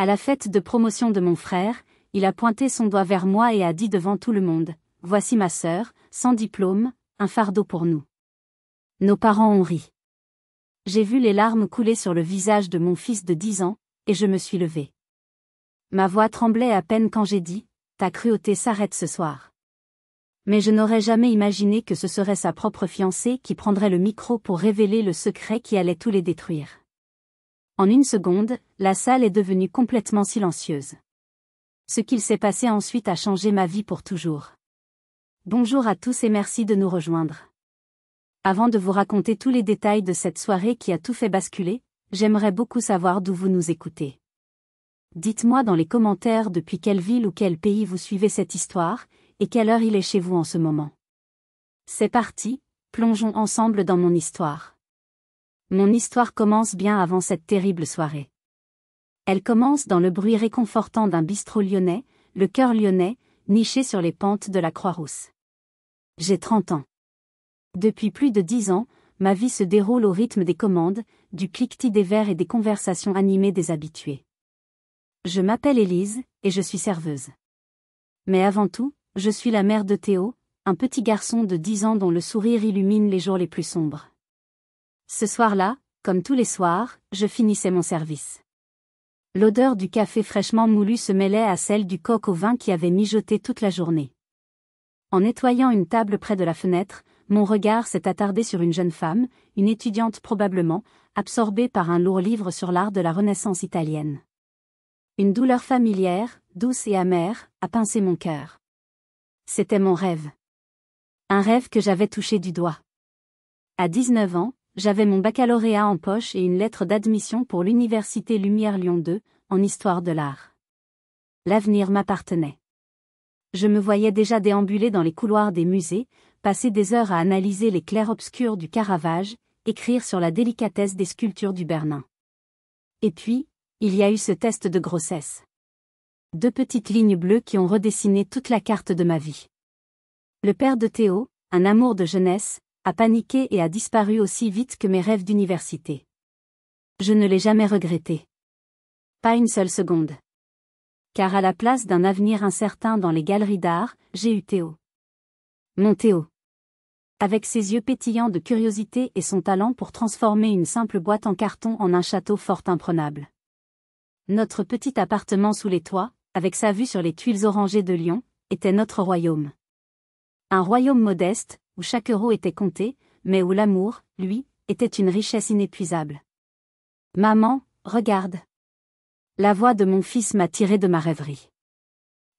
À la fête de promotion de mon frère, il a pointé son doigt vers moi et a dit devant tout le monde, « Voici ma sœur, sans diplôme, un fardeau pour nous. » Nos parents ont ri. J'ai vu les larmes couler sur le visage de mon fils de 10 ans, et je me suis levée. Ma voix tremblait à peine quand j'ai dit, « Ta cruauté s'arrête ce soir. » Mais je n'aurais jamais imaginé que ce serait sa propre fiancée qui prendrait le micro pour révéler le secret qui allait tout les détruire. En une seconde, la salle est devenue complètement silencieuse. Ce qu'il s'est passé ensuite a changé ma vie pour toujours. Bonjour à tous et merci de nous rejoindre. Avant de vous raconter tous les détails de cette soirée qui a tout fait basculer, j'aimerais beaucoup savoir d'où vous nous écoutez. Dites-moi dans les commentaires depuis quelle ville ou quel pays vous suivez cette histoire, et quelle heure il est chez vous en ce moment. C'est parti, plongeons ensemble dans mon histoire. Mon histoire commence bien avant cette terrible soirée. Elle commence dans le bruit réconfortant d'un bistrot lyonnais, le Cœur Lyonnais, niché sur les pentes de la Croix-Rousse. J'ai 30 ans. Depuis plus de 10 ans, ma vie se déroule au rythme des commandes, du cliquetis des verres et des conversations animées des habitués. Je m'appelle Élise, et je suis serveuse. Mais avant tout, je suis la mère de Théo, un petit garçon de 10 ans dont le sourire illumine les jours les plus sombres. Ce soir-là, comme tous les soirs, je finissais mon service. L'odeur du café fraîchement moulu se mêlait à celle du coq au vin qui avait mijoté toute la journée. En nettoyant une table près de la fenêtre, mon regard s'est attardé sur une jeune femme, une étudiante probablement, absorbée par un lourd livre sur l'art de la Renaissance italienne. Une douleur familière, douce et amère, a pincé mon cœur. C'était mon rêve. Un rêve que j'avais touché du doigt. À 19 ans, j'avais mon baccalauréat en poche et une lettre d'admission pour l'Université Lumière Lyon 2, en histoire de l'art. L'avenir m'appartenait. Je me voyais déjà déambuler dans les couloirs des musées, passer des heures à analyser les clairs-obscurs du Caravage, écrire sur la délicatesse des sculptures du Bernin. Et puis, il y a eu ce test de grossesse. 2 petites lignes bleues qui ont redessiné toute la carte de ma vie. Le père de Théo, un amour de jeunesse, a paniqué et a disparu aussi vite que mes rêves d'université. Je ne l'ai jamais regretté. Pas une seule seconde. Car à la place d'un avenir incertain dans les galeries d'art, j'ai eu Théo. Mon Théo. Avec ses yeux pétillants de curiosité et son talent pour transformer une simple boîte en carton en un château fort imprenable. Notre petit appartement sous les toits, avec sa vue sur les tuiles orangées de Lyon, était notre royaume. Un royaume modeste, où chaque euro était compté, mais où l'amour, lui, était une richesse inépuisable. Maman, regarde. La voix de mon fils m'a tiré de ma rêverie.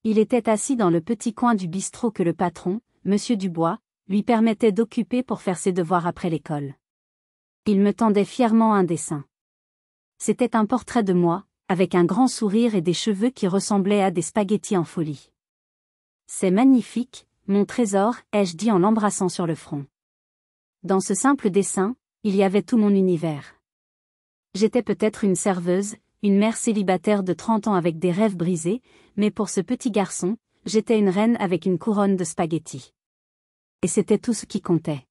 Il était assis dans le petit coin du bistrot que le patron, Monsieur Dubois, lui permettait d'occuper pour faire ses devoirs après l'école. Il me tendait fièrement un dessin. C'était un portrait de moi, avec un grand sourire et des cheveux qui ressemblaient à des spaghettis en folie. C'est magnifique, mon trésor, ai-je dit en l'embrassant sur le front. Dans ce simple dessin, il y avait tout mon univers. J'étais peut-être une serveuse, une mère célibataire de 30 ans avec des rêves brisés, mais pour ce petit garçon, j'étais une reine avec une couronne de spaghettis. Et c'était tout ce qui comptait.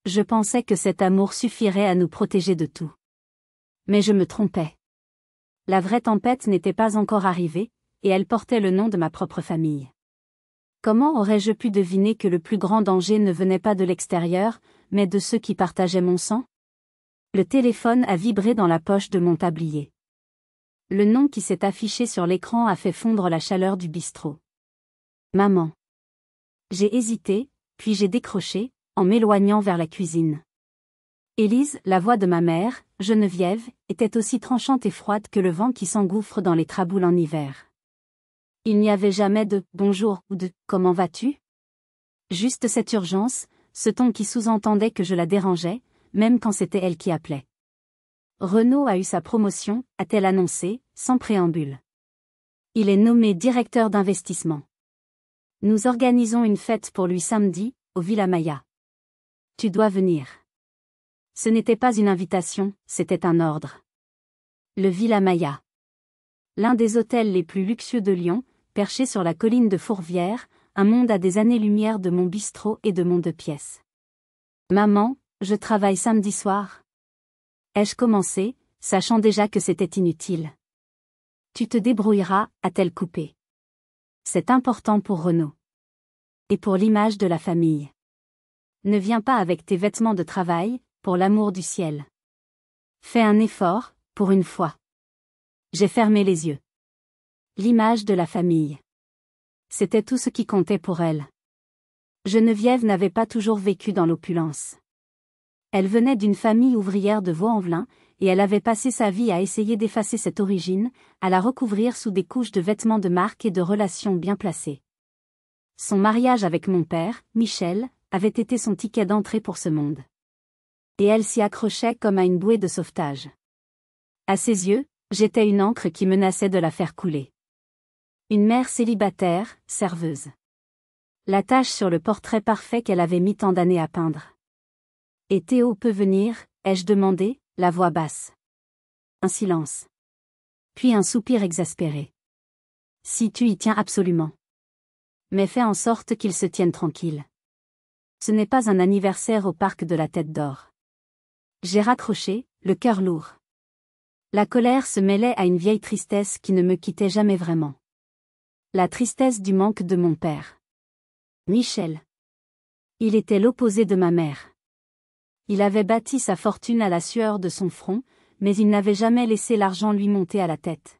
Je pensais que cet amour suffirait à nous protéger de tout. Mais je me trompais. La vraie tempête n'était pas encore arrivée, et elle portait le nom de ma propre famille. Comment aurais-je pu deviner que le plus grand danger ne venait pas de l'extérieur, mais de ceux qui partageaient mon sang? Le téléphone a vibré dans la poche de mon tablier. Le nom qui s'est affiché sur l'écran a fait fondre la chaleur du bistrot. Maman. J'ai hésité, puis j'ai décroché, en m'éloignant vers la cuisine. Élise, la voix de ma mère, Geneviève, était aussi tranchante et froide que le vent qui s'engouffre dans les traboules en hiver. Il n'y avait jamais de « bonjour » ou de « comment vas-tu » Juste cette urgence, ce ton qui sous-entendait que je la dérangeais, même quand c'était elle qui appelait. Renaud a eu sa promotion, a-t-elle annoncé, sans préambule. Il est nommé directeur d'investissement. Nous organisons une fête pour lui samedi, au Villa Maya. Tu dois venir. Ce n'était pas une invitation, c'était un ordre. Le Villa Maya. L'un des hôtels les plus luxueux de Lyon, perché sur la colline de Fourvière, un monde à des années-lumière de mon bistrot et de mon 2 pièces. Maman, je travaille samedi soir. Ai-je commencé, sachant déjà que c'était inutile. Tu te débrouilleras, a-t-elle coupé. C'est important pour Renaud. Et pour l'image de la famille. Ne viens pas avec tes vêtements de travail, pour l'amour du ciel. Fais un effort, pour une fois. J'ai fermé les yeux. L'image de la famille. C'était tout ce qui comptait pour elle. Geneviève n'avait pas toujours vécu dans l'opulence. Elle venait d'une famille ouvrière de Vaux-en-Velin, et elle avait passé sa vie à essayer d'effacer cette origine, à la recouvrir sous des couches de vêtements de marque et de relations bien placées. Son mariage avec mon père, Michel, avait été son ticket d'entrée pour ce monde. Et elle s'y accrochait comme à une bouée de sauvetage. À ses yeux, j'étais une ancre qui menaçait de la faire couler. Une mère célibataire, serveuse. La tache sur le portrait parfait qu'elle avait mis tant d'années à peindre. « Et Théo peut venir ?» ai-je demandé, la voix basse. Un silence. Puis un soupir exaspéré. « Si tu y tiens absolument. Mais fais en sorte qu'il se tienne tranquille. Ce n'est pas un anniversaire au parc de la Tête d'Or. » J'ai raccroché, le cœur lourd. La colère se mêlait à une vieille tristesse qui ne me quittait jamais vraiment. La tristesse du manque de mon père. Michel. Il était l'opposé de ma mère. Il avait bâti sa fortune à la sueur de son front, mais il n'avait jamais laissé l'argent lui monter à la tête.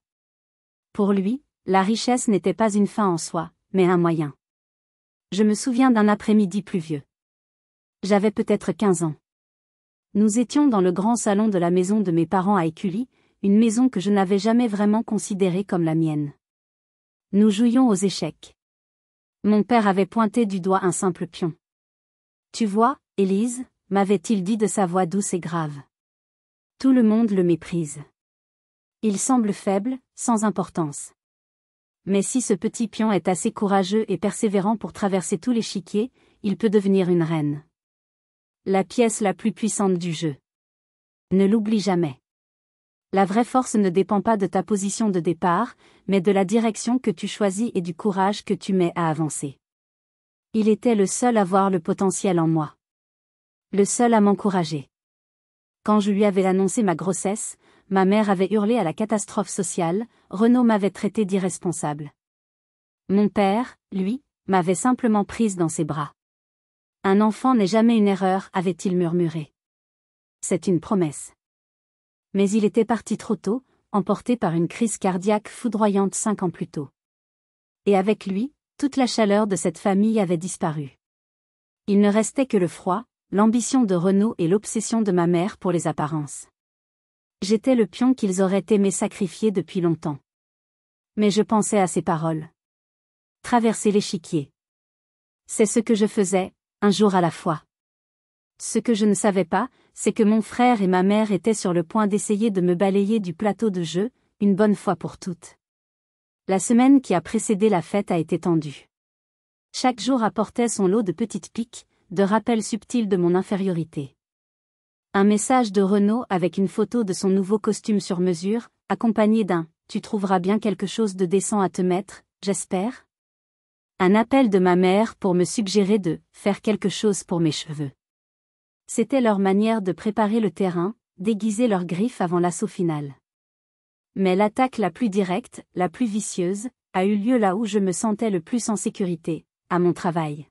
Pour lui, la richesse n'était pas une fin en soi, mais un moyen. Je me souviens d'un après-midi pluvieux. J'avais peut-être 15 ans. Nous étions dans le grand salon de la maison de mes parents à Écully, une maison que je n'avais jamais vraiment considérée comme la mienne. Nous jouions aux échecs. Mon père avait pointé du doigt un simple pion. « Tu vois, Élise » m'avait-il dit de sa voix douce et grave. « Tout le monde le méprise. Il semble faible, sans importance. Mais si ce petit pion est assez courageux et persévérant pour traverser tout l'échiquier, il peut devenir une reine. La pièce la plus puissante du jeu. Ne l'oublie jamais. La vraie force ne dépend pas de ta position de départ, mais de la direction que tu choisis et du courage que tu mets à avancer. » Il était le seul à voir le potentiel en moi. Le seul à m'encourager. Quand je lui avais annoncé ma grossesse, ma mère avait hurlé à la catastrophe sociale, Renaud m'avait traité d'irresponsable. Mon père, lui, m'avait simplement prise dans ses bras. Un enfant n'est jamais une erreur, avait-il murmuré. C'est une promesse. Mais il était parti trop tôt, emporté par une crise cardiaque foudroyante 5 ans plus tôt. Et avec lui, toute la chaleur de cette famille avait disparu. Il ne restait que le froid, l'ambition de Renaud et l'obsession de ma mère pour les apparences. J'étais le pion qu'ils auraient aimé sacrifier depuis longtemps. Mais je pensais à ces paroles. Traverser l'échiquier. C'est ce que je faisais, un jour à la fois. Ce que je ne savais pas, c'est que mon frère et ma mère étaient sur le point d'essayer de me balayer du plateau de jeu, une bonne fois pour toutes. La semaine qui a précédé la fête a été tendue. Chaque jour apportait son lot de petites piques, de rappels subtils de mon infériorité. Un message de Renaud avec une photo de son nouveau costume sur mesure, accompagné d'un « Tu trouveras bien quelque chose de décent à te mettre, j'espère ?» Un appel de ma mère pour me suggérer de « faire quelque chose pour mes cheveux ». C'était leur manière de préparer le terrain, déguiser leurs griffes avant l'assaut final. Mais l'attaque la plus directe, la plus vicieuse, a eu lieu là où je me sentais le plus en sécurité, à mon travail.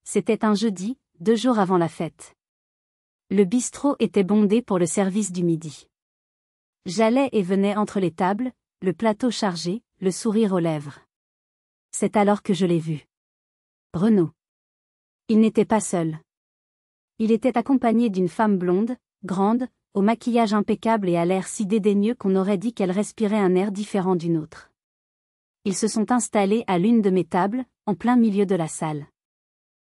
C'était un jeudi, 2 jours avant la fête. Le bistrot était bondé pour le service du midi. J'allais et venais entre les tables, le plateau chargé, le sourire aux lèvres. C'est alors que je l'ai vu. Renaud. Il n'était pas seul. Il était accompagné d'une femme blonde, grande, au maquillage impeccable et à l'air si dédaigneux qu'on aurait dit qu'elle respirait un air différent d'une autre. Ils se sont installés à l'une de mes tables, en plein milieu de la salle.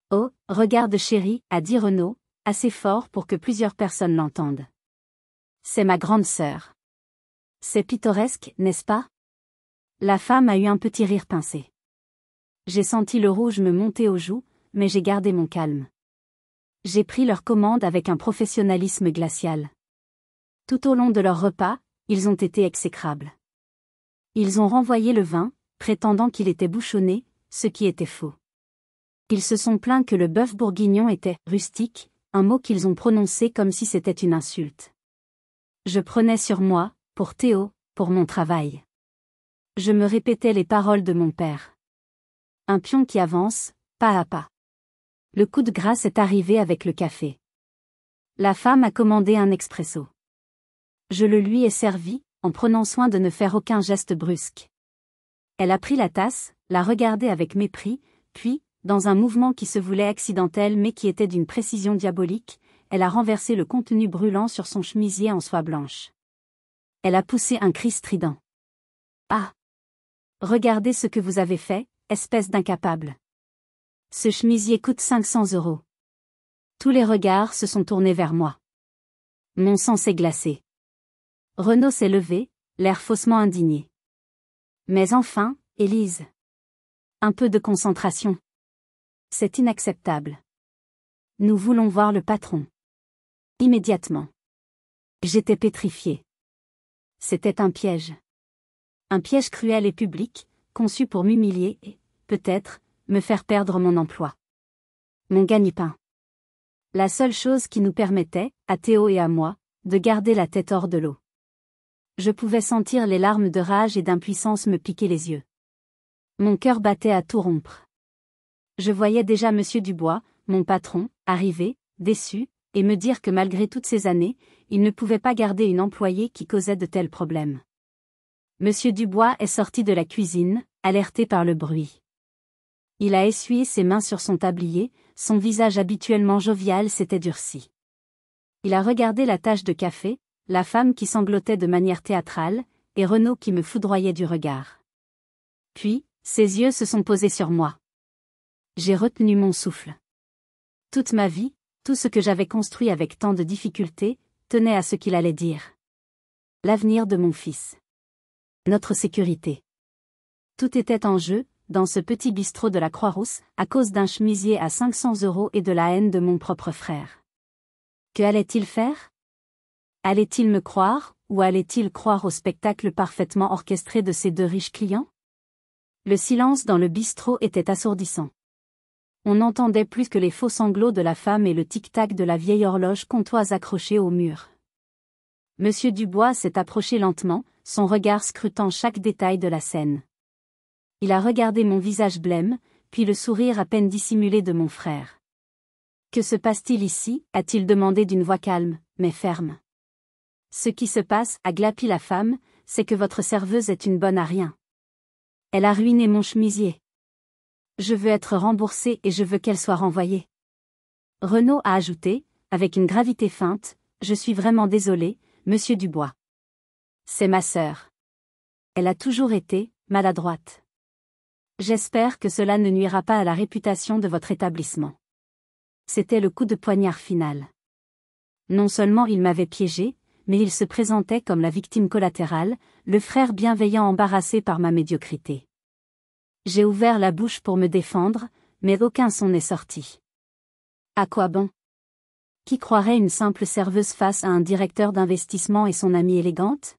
« Oh, regarde chérie » a dit Renaud, assez fort pour que plusieurs personnes l'entendent. « C'est ma grande sœur. C'est pittoresque, n'est-ce pas ?» La femme a eu un petit rire pincé. J'ai senti le rouge me monter aux joues, mais j'ai gardé mon calme. J'ai pris leur commande avec un professionnalisme glacial. Tout au long de leur repas, ils ont été exécrables. Ils ont renvoyé le vin, prétendant qu'il était bouchonné, ce qui était faux. Ils se sont plaints que le bœuf bourguignon était « rustique », un mot qu'ils ont prononcé comme si c'était une insulte. Je prenais sur moi, pour Théo, pour mon travail. Je me répétais les paroles de mon père. Un pion qui avance, pas à pas. Le coup de grâce est arrivé avec le café. La femme a commandé un expresso. Je le lui ai servi, en prenant soin de ne faire aucun geste brusque. Elle a pris la tasse, l'a regardée avec mépris, puis, dans un mouvement qui se voulait accidentel mais qui était d'une précision diabolique, elle a renversé le contenu brûlant sur son chemisier en soie blanche. Elle a poussé un cri strident. Ah! Regardez ce que vous avez fait, espèce d'incapable. Ce chemisier coûte 500 €. Tous les regards se sont tournés vers moi. Mon sang s'est glacé. Renaud s'est levé, l'air faussement indigné. Mais enfin, Élise. Un peu de concentration. C'est inacceptable. Nous voulons voir le patron. Immédiatement. J'étais pétrifié. C'était un piège. Un piège cruel et public, conçu pour m'humilier et, peut-être, me faire perdre mon emploi. Mon gagne-pain. La seule chose qui nous permettait, à Théo et à moi, de garder la tête hors de l'eau. Je pouvais sentir les larmes de rage et d'impuissance me piquer les yeux. Mon cœur battait à tout rompre. Je voyais déjà Monsieur Dubois, mon patron, arriver, déçu, et me dire que malgré toutes ces années, il ne pouvait pas garder une employée qui causait de tels problèmes. Monsieur Dubois est sorti de la cuisine, alerté par le bruit. Il a essuyé ses mains sur son tablier, son visage habituellement jovial s'était durci. Il a regardé la tache de café, la femme qui sanglotait de manière théâtrale, et Renaud qui me foudroyait du regard. Puis, ses yeux se sont posés sur moi. J'ai retenu mon souffle. Toute ma vie, tout ce que j'avais construit avec tant de difficultés, tenait à ce qu'il allait dire. L'avenir de mon fils. Notre sécurité. Tout était en jeu, dans ce petit bistrot de la Croix-Rousse, à cause d'un chemisier à 500 € et de la haine de mon propre frère. Que allait-il faire? Allait-il me croire, ou allait-il croire au spectacle parfaitement orchestré de ces deux riches clients? Le silence dans le bistrot était assourdissant. On n'entendait plus que les faux sanglots de la femme et le tic-tac de la vieille horloge comtoise accrochée au mur. Monsieur Dubois s'est approché lentement, son regard scrutant chaque détail de la scène. Il a regardé mon visage blême, puis le sourire à peine dissimulé de mon frère. « Que se passe-t-il ici » a-t-il demandé d'une voix calme, mais ferme. « Ce qui se passe » a glapi la femme, « c'est que votre serveuse est une bonne à rien. Elle a ruiné mon chemisier. Je veux être remboursé et je veux qu'elle soit renvoyée. » Renaud a ajouté, avec une gravité feinte, « Je suis vraiment désolé, Monsieur Dubois. C'est ma sœur. Elle a toujours été maladroite. J'espère que cela ne nuira pas à la réputation de votre établissement. » C'était le coup de poignard final. Non seulement il m'avait piégé, mais il se présentait comme la victime collatérale, le frère bienveillant embarrassé par ma médiocrité. J'ai ouvert la bouche pour me défendre, mais aucun son n'est sorti. À quoi bon? Qui croirait une simple serveuse face à un directeur d'investissement et son amie élégante?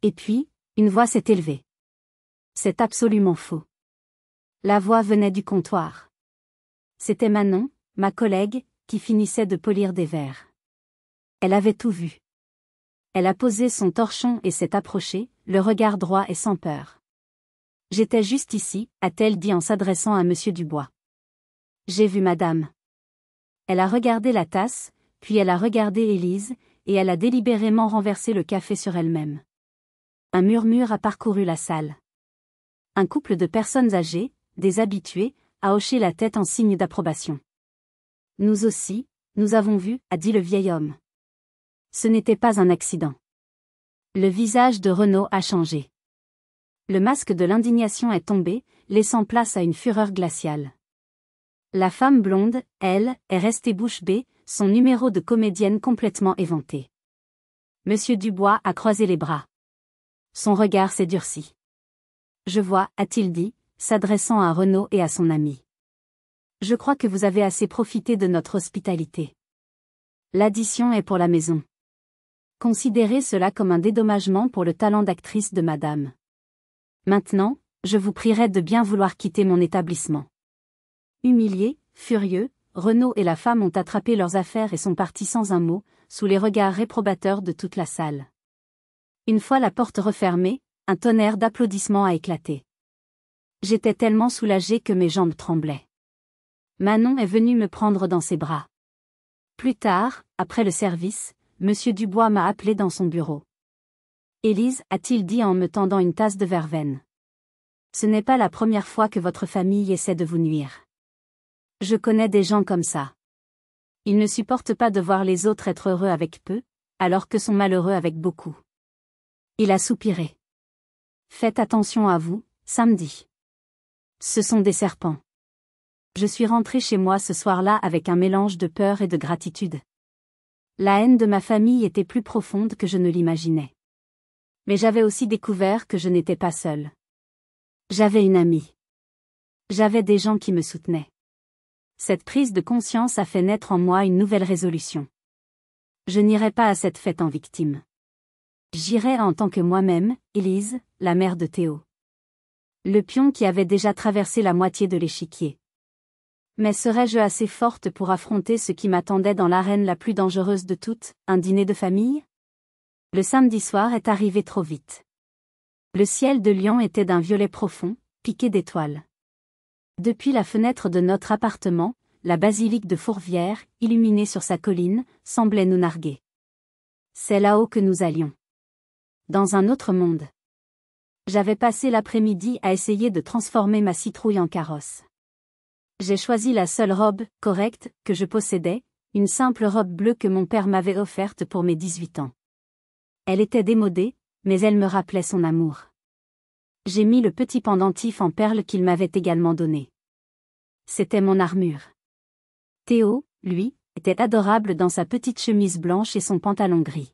Et puis, une voix s'est élevée. C'est absolument faux. La voix venait du comptoir. C'était Manon, ma collègue, qui finissait de polir des verres. Elle avait tout vu. Elle a posé son torchon et s'est approchée, le regard droit et sans peur. « J'étais juste ici » a-t-elle dit en s'adressant à Monsieur Dubois. « J'ai vu madame. » Elle a regardé la tasse, puis elle a regardé Élise, et elle a délibérément renversé le café sur elle-même. Un murmure a parcouru la salle. Un couple de personnes âgées, des habitués, a hoché la tête en signe d'approbation. « Nous aussi, nous avons vu » a dit le vieil homme. Ce n'était pas un accident. Le visage de Renaud a changé. Le masque de l'indignation est tombé, laissant place à une fureur glaciale. La femme blonde, elle, est restée bouche bée, son numéro de comédienne complètement éventé. Monsieur Dubois a croisé les bras. Son regard s'est durci. « Je vois » a-t-il dit, s'adressant à Renaud et à son ami. « Je crois que vous avez assez profité de notre hospitalité. L'addition est pour la maison. Considérez cela comme un dédommagement pour le talent d'actrice de madame. Maintenant, je vous prierai de bien vouloir quitter mon établissement. » Humiliés, furieux, Renaud et la femme ont attrapé leurs affaires et sont partis sans un mot, sous les regards réprobateurs de toute la salle. Une fois la porte refermée, Un tonnerre d'applaudissements a éclaté. J'étais tellement soulagée que mes jambes tremblaient. Manon est venue me prendre dans ses bras. Plus tard, après le service, Monsieur Dubois m'a appelé dans son bureau. Élise, a-t-il dit en me tendant une tasse de verveine. Ce n'est pas la première fois que votre famille essaie de vous nuire. Je connais des gens comme ça. Ils ne supportent pas de voir les autres être heureux avec peu, alors que sont malheureux avec beaucoup. Il a soupiré. Faites attention à vous, samedi. Ce sont des serpents. Je suis rentrée chez moi ce soir-là avec un mélange de peur et de gratitude. La haine de ma famille était plus profonde que je ne l'imaginais. Mais j'avais aussi découvert que je n'étais pas seule. J'avais une amie. J'avais des gens qui me soutenaient. Cette prise de conscience a fait naître en moi une nouvelle résolution. Je n'irai pas à cette fête en victime. J'irai en tant que moi-même, Élise, la mère de Théo. Le pion qui avait déjà traversé la moitié de l'échiquier. Mais serais-je assez forte pour affronter ce qui m'attendait dans l'arène la plus dangereuse de toutes, un dîner de famille? Le samedi soir est arrivé trop vite. Le ciel de Lyon était d'un violet profond, piqué d'étoiles. Depuis la fenêtre de notre appartement, la basilique de Fourvière, illuminée sur sa colline, semblait nous narguer. C'est là-haut que nous allions. Dans un autre monde. J'avais passé l'après-midi à essayer de transformer ma citrouille en carrosse. J'ai choisi la seule robe, correcte, que je possédais, une simple robe bleue que mon père m'avait offerte pour mes 18 ans. Elle était démodée, mais elle me rappelait son amour. J'ai mis le petit pendentif en perles qu'il m'avait également donné. C'était mon armure. Théo, lui, était adorable dans sa petite chemise blanche et son pantalon gris.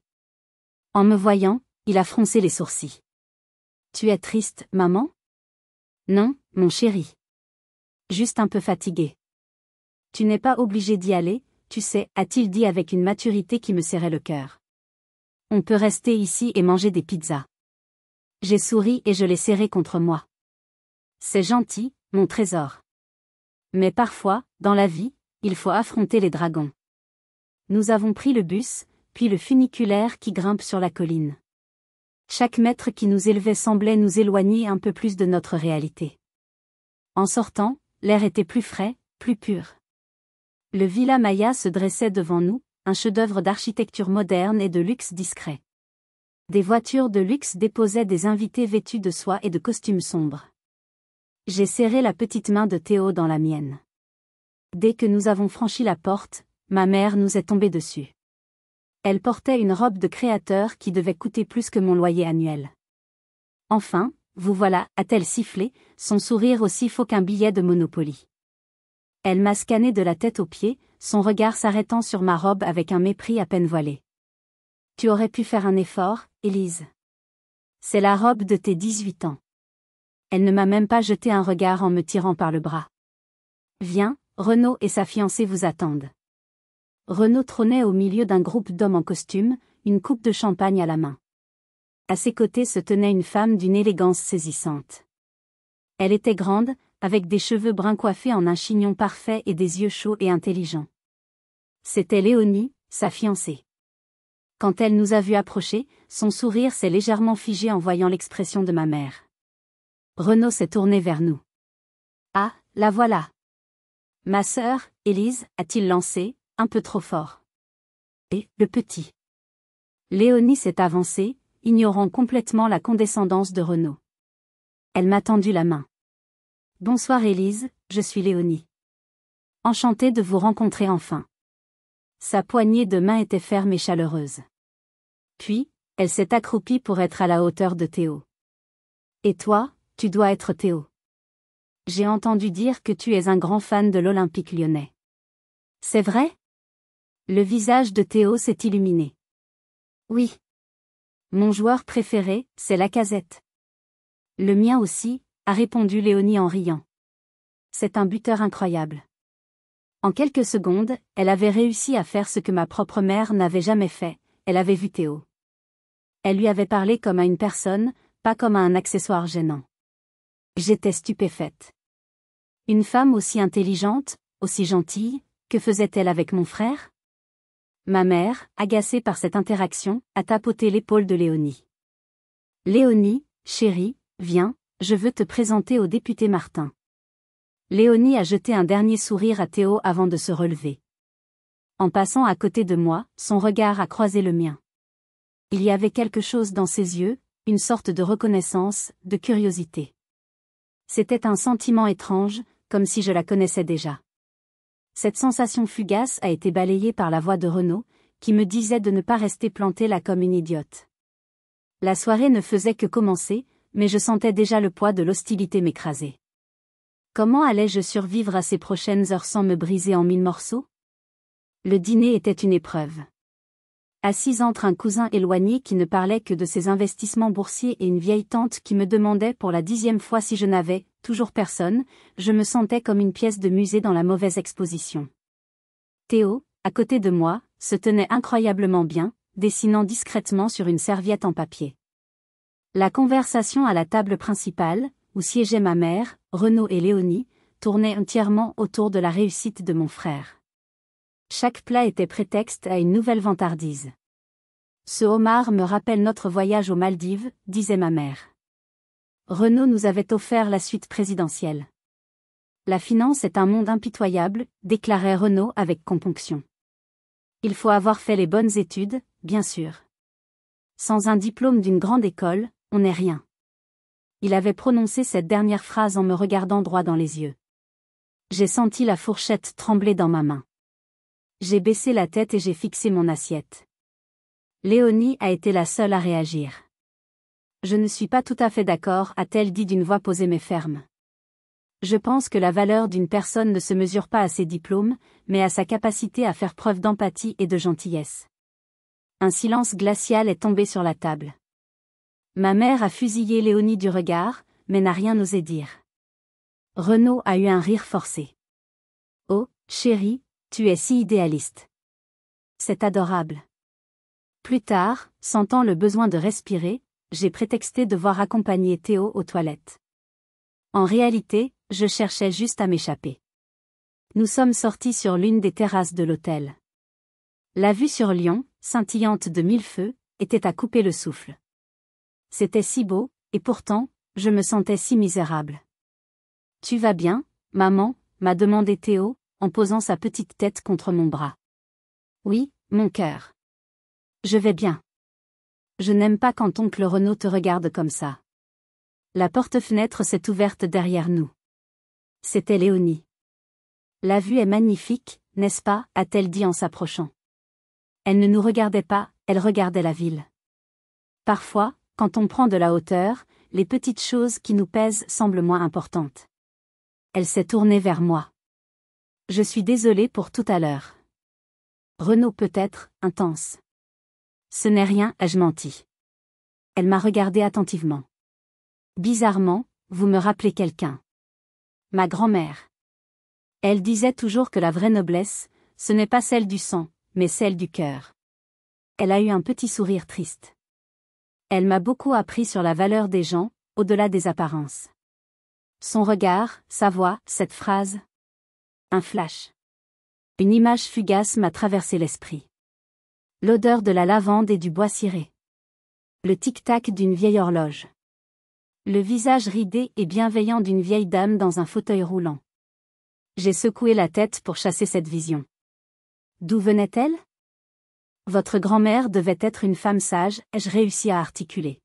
En me voyant, il a froncé les sourcils. « Tu es triste, maman ? » ?»« Non, mon chéri. Juste un peu fatigué. »« Tu n'es pas obligé d'y aller, tu sais, a-t-il dit avec une maturité qui me serrait le cœur. On peut rester ici et manger des pizzas. » J'ai souri et je l'ai serré contre moi. C'est gentil, mon trésor. Mais parfois, dans la vie, il faut affronter les dragons. Nous avons pris le bus, puis le funiculaire qui grimpe sur la colline. Chaque mètre qui nous élevait semblait nous éloigner un peu plus de notre réalité. En sortant, l'air était plus frais, plus pur. Le Villa Maya se dressait devant nous, un chef-d'œuvre d'architecture moderne et de luxe discret. Des voitures de luxe déposaient des invités vêtus de soie et de costumes sombres. J'ai serré la petite main de Théo dans la mienne. Dès que nous avons franchi la porte, ma mère nous est tombée dessus. Elle portait une robe de créateur qui devait coûter plus que mon loyer annuel. Enfin, vous voilà, a-t-elle sifflé, son sourire aussi faux qu'un billet de Monopoly. Elle m'a scanné de la tête aux pieds, son regard s'arrêtant sur ma robe avec un mépris à peine voilé. Tu aurais pu faire un effort, Élise. C'est la robe de tes 18 ans. Elle ne m'a même pas jeté un regard en me tirant par le bras. Viens, Renaud et sa fiancée vous attendent. Renaud trônait au milieu d'un groupe d'hommes en costume, une coupe de champagne à la main. À ses côtés se tenait une femme d'une élégance saisissante. Elle était grande, avec des cheveux bruns coiffés en un chignon parfait et des yeux chauds et intelligents. C'était Léonie, sa fiancée. Quand elle nous a vus approcher, son sourire s'est légèrement figé en voyant l'expression de ma mère. Renaud s'est tourné vers nous. « Ah, la voilà !»« Ma sœur, Élise, a-t-il lancé, un peu trop fort. »« Et, le petit ?» Léonie s'est avancée, ignorant complètement la condescendance de Renaud. Elle m'a tendu la main. « Bonsoir Élise, je suis Léonie. Enchantée de vous rencontrer enfin. » Sa poignée de main était ferme et chaleureuse. Puis, elle s'est accroupie pour être à la hauteur de Théo. « Et toi, tu dois être Théo. J'ai entendu dire que tu es un grand fan de l'Olympique lyonnais. C'est vrai ? » Le visage de Théo s'est illuminé. « Oui. Mon joueur préféré, c'est Lacazette. »« Le mien aussi, » a répondu Léonie en riant. « C'est un buteur incroyable. » En quelques secondes, elle avait réussi à faire ce que ma propre mère n'avait jamais fait, elle avait vu Théo. Elle lui avait parlé comme à une personne, pas comme à un accessoire gênant. J'étais stupéfaite. Une femme aussi intelligente, aussi gentille, que faisait-elle avec mon frère ? Ma mère, agacée par cette interaction, a tapoté l'épaule de Léonie. « Léonie, chérie, viens, je veux te présenter au député Martin. Léonie a jeté un dernier sourire à Théo avant de se relever. En passant à côté de moi, son regard a croisé le mien. Il y avait quelque chose dans ses yeux, une sorte de reconnaissance, de curiosité. C'était un sentiment étrange, comme si je la connaissais déjà. Cette sensation fugace a été balayée par la voix de Renaud, qui me disait de ne pas rester plantée là comme une idiote. La soirée ne faisait que commencer, mais je sentais déjà le poids de l'hostilité m'écraser. Comment allais-je survivre à ces prochaines heures sans me briser en 1000 morceaux? Le dîner était une épreuve. Assise entre un cousin éloigné qui ne parlait que de ses investissements boursiers et une vieille tante qui me demandait pour la 10e fois si je n'avais toujours personne, je me sentais comme une pièce de musée dans la mauvaise exposition. Théo, à côté de moi, se tenait incroyablement bien, dessinant discrètement sur une serviette en papier. La conversation à la table principale, où siégeaient ma mère, Renaud et Léonie, tournait entièrement autour de la réussite de mon frère. Chaque plat était prétexte à une nouvelle vantardise. Ce homard me rappelle notre voyage aux Maldives, disait ma mère. Renaud nous avait offert la suite présidentielle. La finance est un monde impitoyable, déclarait Renaud avec componction. Il faut avoir fait les bonnes études, bien sûr. Sans un diplôme d'une grande école, on n'est rien. Il avait prononcé cette dernière phrase en me regardant droit dans les yeux. J'ai senti la fourchette trembler dans ma main. J'ai baissé la tête et j'ai fixé mon assiette. Léonie a été la seule à réagir. Je ne suis pas tout à fait d'accord, a-t-elle dit d'une voix posée mais ferme. Je pense que la valeur d'une personne ne se mesure pas à ses diplômes, mais à sa capacité à faire preuve d'empathie et de gentillesse. Un silence glacial est tombé sur la table. Ma mère a fusillé Léonie du regard, mais n'a rien osé dire. Renaud a eu un rire forcé. Oh, chérie, tu es si idéaliste. C'est adorable. Plus tard, sentant le besoin de respirer, j'ai prétexté devoir accompagner Théo aux toilettes. En réalité, je cherchais juste à m'échapper. Nous sommes sortis sur l'une des terrasses de l'hôtel. La vue sur Lyon, scintillante de mille feux, était à couper le souffle. C'était si beau, et pourtant, je me sentais si misérable. « Tu vas bien, maman ?» m'a demandé Théo, en posant sa petite tête contre mon bras. « Oui, mon cœur. Je vais bien. Je n'aime pas quand oncle Renaud te regarde comme ça. » La porte-fenêtre s'est ouverte derrière nous. C'était Léonie. « La vue est magnifique, n'est-ce pas ?» a-t-elle dit en s'approchant. Elle ne nous regardait pas, elle regardait la ville. Parfois, quand on prend de la hauteur, les petites choses qui nous pèsent semblent moins importantes. Elle s'est tournée vers moi. « Je suis désolée pour tout à l'heure. » Renaud peut être intense. « Ce n'est rien, ai-je menti. » Elle m'a regardé attentivement. « Bizarrement, vous me rappelez quelqu'un. Ma grand-mère. Elle disait toujours que la vraie noblesse, ce n'est pas celle du sang, mais celle du cœur. » Elle a eu un petit sourire triste. Elle m'a beaucoup appris sur la valeur des gens, au-delà des apparences. Son regard, sa voix, cette phrase. Un flash. Une image fugace m'a traversé l'esprit. L'odeur de la lavande et du bois ciré. Le tic-tac d'une vieille horloge. Le visage ridé et bienveillant d'une vieille dame dans un fauteuil roulant. J'ai secoué la tête pour chasser cette vision. D'où venait-elle ? Votre grand-mère devait être une femme sage, ai-je réussi à articuler.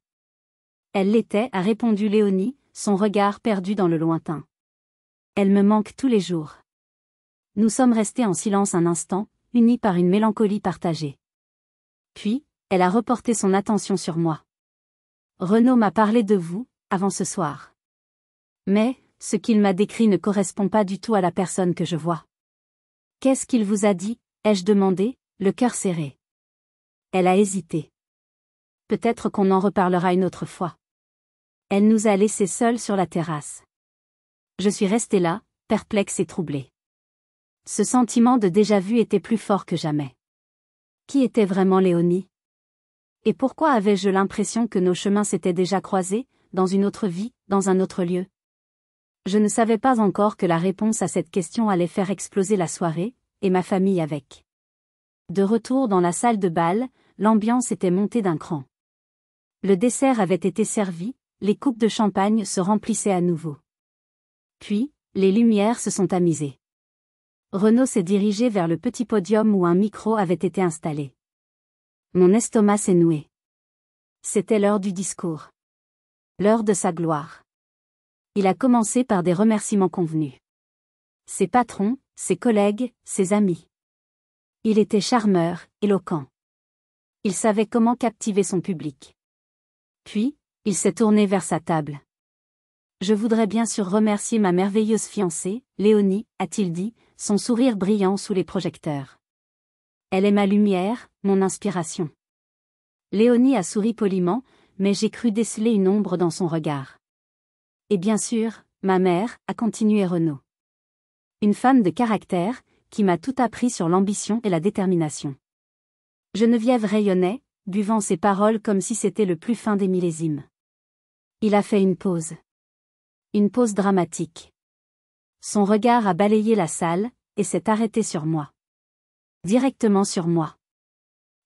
Elle l'était, a répondu Léonie, son regard perdu dans le lointain. Elle me manque tous les jours. Nous sommes restés en silence un instant, unis par une mélancolie partagée. Puis, elle a reporté son attention sur moi. Renaud m'a parlé de vous, avant ce soir. Mais, ce qu'il m'a décrit ne correspond pas du tout à la personne que je vois. Qu'est-ce qu'il vous a dit, ai-je demandé, le cœur serré. Elle a hésité. Peut-être qu'on en reparlera une autre fois. Elle nous a laissés seuls sur la terrasse. Je suis restée là, perplexe et troublée. Ce sentiment de déjà-vu était plus fort que jamais. Qui était vraiment Léonie ? Et pourquoi avais-je l'impression que nos chemins s'étaient déjà croisés, dans une autre vie, dans un autre lieu ? Je ne savais pas encore que la réponse à cette question allait faire exploser la soirée, et ma famille avec. De retour dans la salle de bal, l'ambiance était montée d'un cran. Le dessert avait été servi, les coupes de champagne se remplissaient à nouveau. Puis, les lumières se sont tamisées. Renaud s'est dirigé vers le petit podium où un micro avait été installé. Mon estomac s'est noué. C'était l'heure du discours. L'heure de sa gloire. Il a commencé par des remerciements convenus. Ses patrons, ses collègues, ses amis. Il était charmeur, éloquent. Il savait comment captiver son public. Puis, il s'est tourné vers sa table. Je voudrais bien sûr remercier ma merveilleuse fiancée, Léonie, a-t-il dit, son sourire brillant sous les projecteurs. Elle est ma lumière, mon inspiration. Léonie a souri poliment, mais j'ai cru déceler une ombre dans son regard. Et bien sûr, ma mère, a continué Renaud. Une femme de caractère, qui m'a tout appris sur l'ambition et la détermination. Geneviève rayonnait, buvant ses paroles comme si c'était le plus fin des millésimes. Il a fait une pause. Une pause dramatique. Son regard a balayé la salle, et s'est arrêté sur moi. Directement sur moi.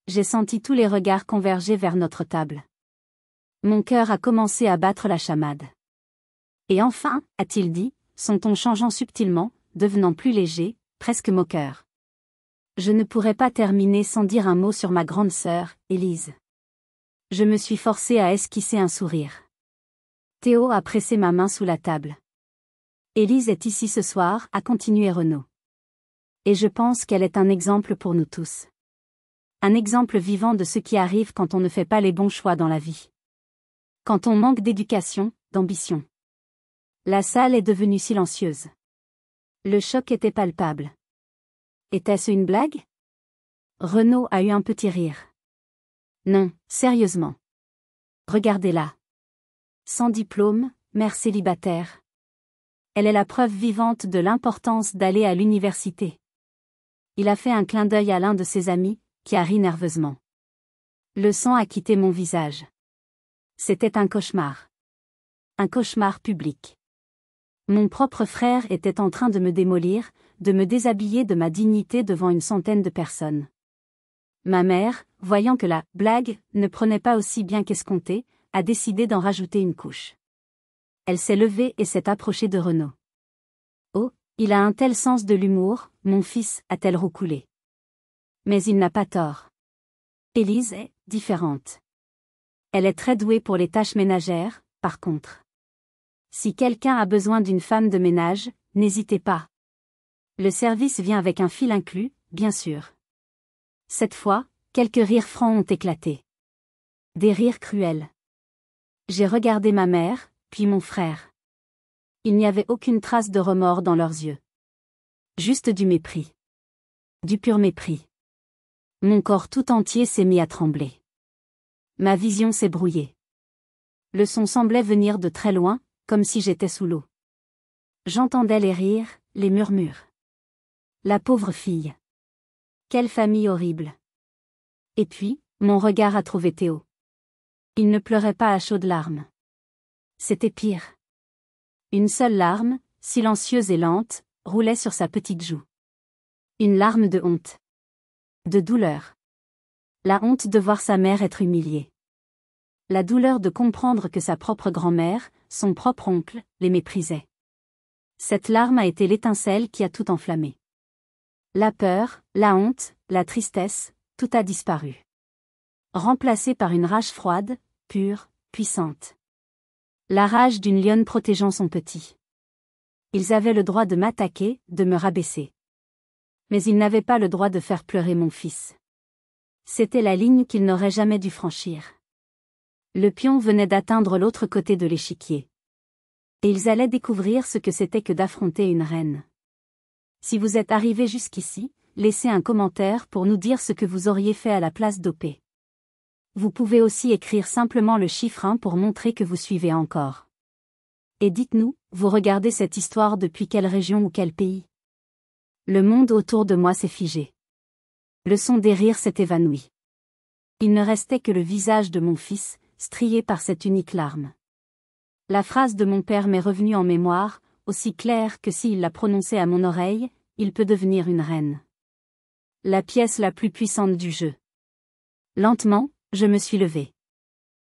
J'ai senti tous les regards converger vers notre table. Mon cœur a commencé à battre la chamade. Et enfin, a-t-il dit, son ton changeant subtilement, devenant plus léger, presque moqueur. Je ne pourrais pas terminer sans dire un mot sur ma grande sœur, Élise. Je me suis forcée à esquisser un sourire. Théo a pressé ma main sous la table. Élise est ici ce soir, a continué Renaud. Et je pense qu'elle est un exemple pour nous tous. Un exemple vivant de ce qui arrive quand on ne fait pas les bons choix dans la vie. Quand on manque d'éducation, d'ambition. La salle est devenue silencieuse. Le choc était palpable. Était-ce une blague? Renaud a eu un petit rire. Non, sérieusement. Regardez-la. Sans diplôme, mère célibataire. Elle est la preuve vivante de l'importance d'aller à l'université. Il a fait un clin d'œil à l'un de ses amis, qui a ri nerveusement. Le sang a quitté mon visage. C'était un cauchemar. Un cauchemar public. Mon propre frère était en train de me démolir, de me déshabiller de ma dignité devant une centaine de personnes. Ma mère, voyant que la « blague » ne prenait pas aussi bien qu'escompté, a décidé d'en rajouter une couche. Elle s'est levée et s'est approchée de Renaud. Oh, il a un tel sens de l'humour, mon fils, a-t-elle roucoulé. Mais il n'a pas tort. Élise est différente. Elle est très douée pour les tâches ménagères, par contre. Si quelqu'un a besoin d'une femme de ménage, n'hésitez pas. Le service vient avec un fil inclus, bien sûr. Cette fois, quelques rires francs ont éclaté. Des rires cruels. J'ai regardé ma mère, puis mon frère. Il n'y avait aucune trace de remords dans leurs yeux. Juste du mépris. Du pur mépris. Mon corps tout entier s'est mis à trembler. Ma vision s'est brouillée. Le son semblait venir de très loin, comme si j'étais sous l'eau. J'entendais les rires, les murmures. La pauvre fille. Quelle famille horrible. Et puis, mon regard a trouvé Théo. Il ne pleurait pas à chaudes larmes. C'était pire. Une seule larme, silencieuse et lente, roulait sur sa petite joue. Une larme de honte. De douleur. La honte de voir sa mère être humiliée. La douleur de comprendre que sa propre grand-mère, son propre oncle, les méprisait. Cette larme a été l'étincelle qui a tout enflammé. La peur, la honte, la tristesse, tout a disparu. Remplacé par une rage froide, pure, puissante. La rage d'une lionne protégeant son petit. Ils avaient le droit de m'attaquer, de me rabaisser. Mais ils n'avaient pas le droit de faire pleurer mon fils. C'était la ligne qu'ils n'auraient jamais dû franchir. Le pion venait d'atteindre l'autre côté de l'échiquier. Et ils allaient découvrir ce que c'était que d'affronter une reine. Si vous êtes arrivé jusqu'ici, laissez un commentaire pour nous dire ce que vous auriez fait à la place d'OP. Vous pouvez aussi écrire simplement le chiffre 1 pour montrer que vous suivez encore. Et dites-nous, vous regardez cette histoire depuis quelle région ou quel pays? Le monde autour de moi s'est figé. Le son des rires s'est évanoui. Il ne restait que le visage de mon fils, strié par cette unique larme. La phrase de mon père m'est revenue en mémoire, aussi claire que s'il l'a prononcée à mon oreille, il peut devenir une reine. La pièce la plus puissante du jeu. Lentement, je me suis levée.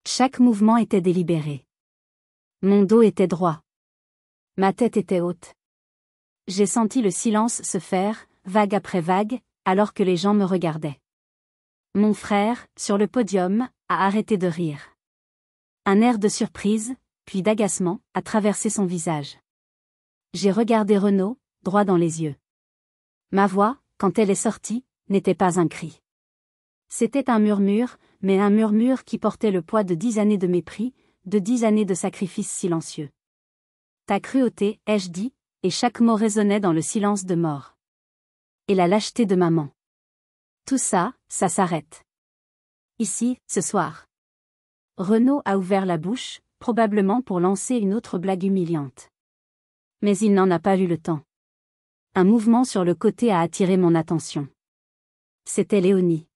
Chaque mouvement était délibéré. Mon dos était droit. Ma tête était haute. J'ai senti le silence se faire, vague après vague, alors que les gens me regardaient. Mon frère, sur le podium, a arrêté de rire. Un air de surprise, puis d'agacement, a traversé son visage. J'ai regardé Renaud, droit dans les yeux. Ma voix, quand elle est sortie, n'était pas un cri. C'était un murmure, mais un murmure qui portait le poids de 10 années de mépris, de 10 années de sacrifices silencieux. Ta cruauté, ai-je dit, et chaque mot résonnait dans le silence de mort. Et la lâcheté de maman. Tout ça, ça s'arrête. Ici, ce soir. Renaud a ouvert la bouche, probablement pour lancer une autre blague humiliante. Mais il n'en a pas eu le temps. Un mouvement sur le côté a attiré mon attention. C'était Léonie.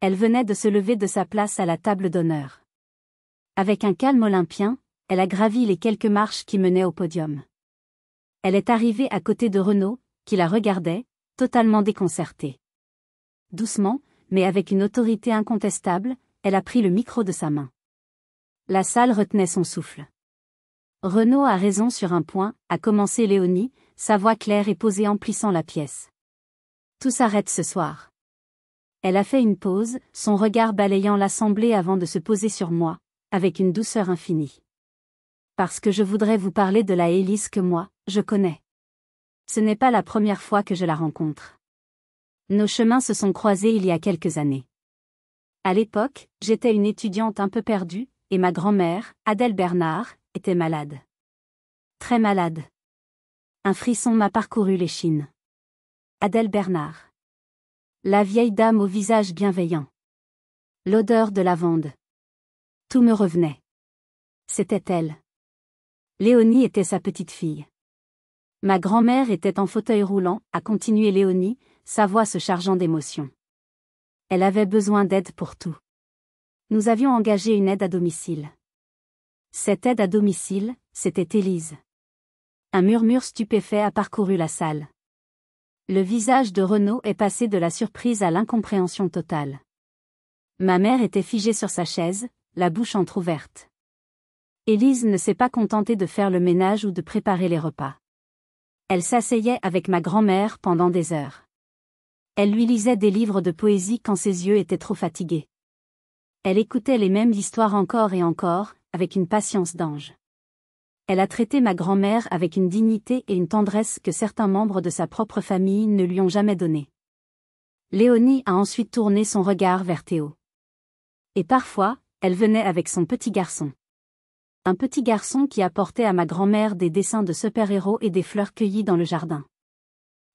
Elle venait de se lever de sa place à la table d'honneur. Avec un calme olympien, elle a gravi les quelques marches qui menaient au podium. Elle est arrivée à côté de Renaud, qui la regardait, totalement déconcerté. Doucement, mais avec une autorité incontestable, elle a pris le micro de sa main. La salle retenait son souffle. Renaud a raison sur un point, a commencé Léonie, sa voix claire et posée emplissant la pièce. Tout s'arrête ce soir. Elle a fait une pause, son regard balayant l'assemblée avant de se poser sur moi, avec une douceur infinie. Parce que je voudrais vous parler de la Élise que moi, je connais. Ce n'est pas la première fois que je la rencontre. Nos chemins se sont croisés il y a quelques années. À l'époque, j'étais une étudiante un peu perdue, et ma grand-mère, Adèle Bernard, était malade. Très malade. Un frisson m'a parcouru l'échine. Adèle Bernard. La vieille dame au visage bienveillant. L'odeur de lavande. Tout me revenait. C'était elle. Léonie était sa petite fille. Ma grand-mère était en fauteuil roulant, a continué Léonie, sa voix se chargeant d'émotion. Elle avait besoin d'aide pour tout. Nous avions engagé une aide à domicile. Cette aide à domicile, c'était Élise. Un murmure stupéfait a parcouru la salle. Le visage de Renaud est passé de la surprise à l'incompréhension totale. Ma mère était figée sur sa chaise, la bouche entr'ouverte. Élise ne s'est pas contentée de faire le ménage ou de préparer les repas. Elle s'asseyait avec ma grand-mère pendant des heures. Elle lui lisait des livres de poésie quand ses yeux étaient trop fatigués. Elle écoutait les mêmes histoires encore et encore, avec une patience d'ange. Elle a traité ma grand-mère avec une dignité et une tendresse que certains membres de sa propre famille ne lui ont jamais donnée. Léonie a ensuite tourné son regard vers Théo. Et parfois, elle venait avec son petit garçon. Un petit garçon qui apportait à ma grand-mère des dessins de super-héros et des fleurs cueillies dans le jardin.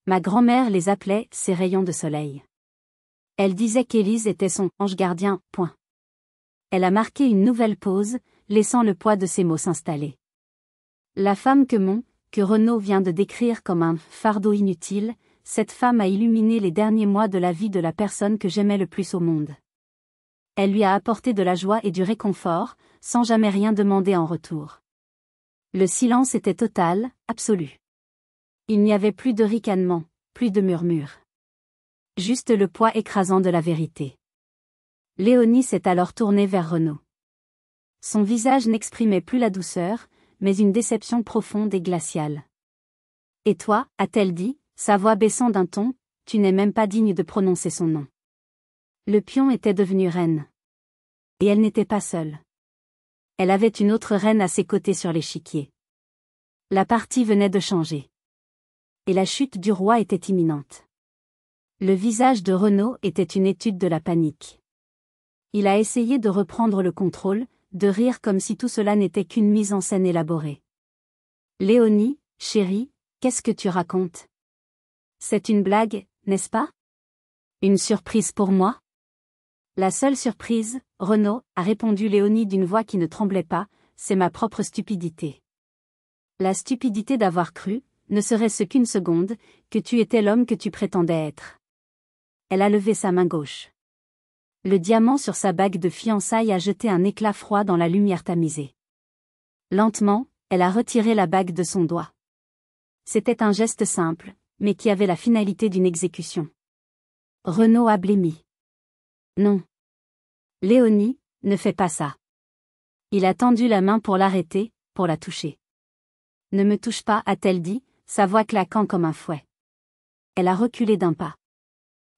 Ma grand-mère les appelait ses rayons de soleil. Elle disait qu'Élise était son ange gardien, point. Elle a marqué une nouvelle pause, laissant le poids de ses mots s'installer. La femme que Renaud vient de décrire comme un fardeau inutile, cette femme a illuminé les derniers mois de la vie de la personne que j'aimais le plus au monde. Elle lui a apporté de la joie et du réconfort, sans jamais rien demander en retour. Le silence était total, absolu. Il n'y avait plus de ricanement, plus de murmures. Juste le poids écrasant de la vérité. Léonie s'est alors tournée vers Renaud. Son visage n'exprimait plus la douceur, mais une déception profonde et glaciale. « Et toi, a-t-elle dit, sa voix baissant d'un ton, tu n'es même pas digne de prononcer son nom. » Le pion était devenu reine. Et elle n'était pas seule. Elle avait une autre reine à ses côtés sur l'échiquier. La partie venait de changer. Et la chute du roi était imminente. Le visage de Renaud était une étude de la panique. Il a essayé de reprendre le contrôle, de rire comme si tout cela n'était qu'une mise en scène élaborée. « Léonie, chérie, qu'est-ce que tu racontes? C'est une blague, n'est-ce pas? Une surprise pour moi? » La seule surprise, Renaud, a répondu Léonie d'une voix qui ne tremblait pas, c'est ma propre stupidité. La stupidité d'avoir cru, ne serait-ce qu'une seconde, que tu étais l'homme que tu prétendais être. Elle a levé sa main gauche. Le diamant sur sa bague de fiançailles a jeté un éclat froid dans la lumière tamisée. Lentement, elle a retiré la bague de son doigt. C'était un geste simple, mais qui avait la finalité d'une exécution. Renaud a blêmi. Non. Léonie, ne fais pas ça. Il a tendu la main pour l'arrêter, pour la toucher. Ne me touche pas, a-t-elle dit, sa voix claquant comme un fouet. Elle a reculé d'un pas.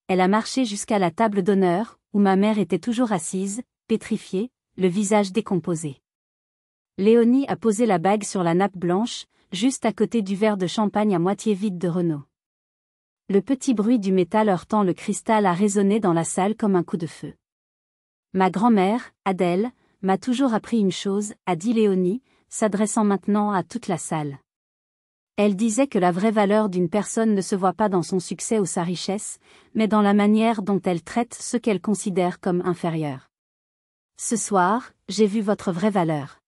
Elle a marché jusqu'à la table d'honneur, où ma mère était toujours assise, pétrifiée, le visage décomposé. Léonie a posé la bague sur la nappe blanche, juste à côté du verre de champagne à moitié vide de Renaud. Le petit bruit du métal heurtant le cristal a résonné dans la salle comme un coup de feu. Ma grand-mère, Adèle, m'a toujours appris une chose, a dit Léonie, s'adressant maintenant à toute la salle. Elle disait que la vraie valeur d'une personne ne se voit pas dans son succès ou sa richesse, mais dans la manière dont elle traite ceux qu'elle considère comme inférieurs. Ce soir, j'ai vu votre vraie valeur.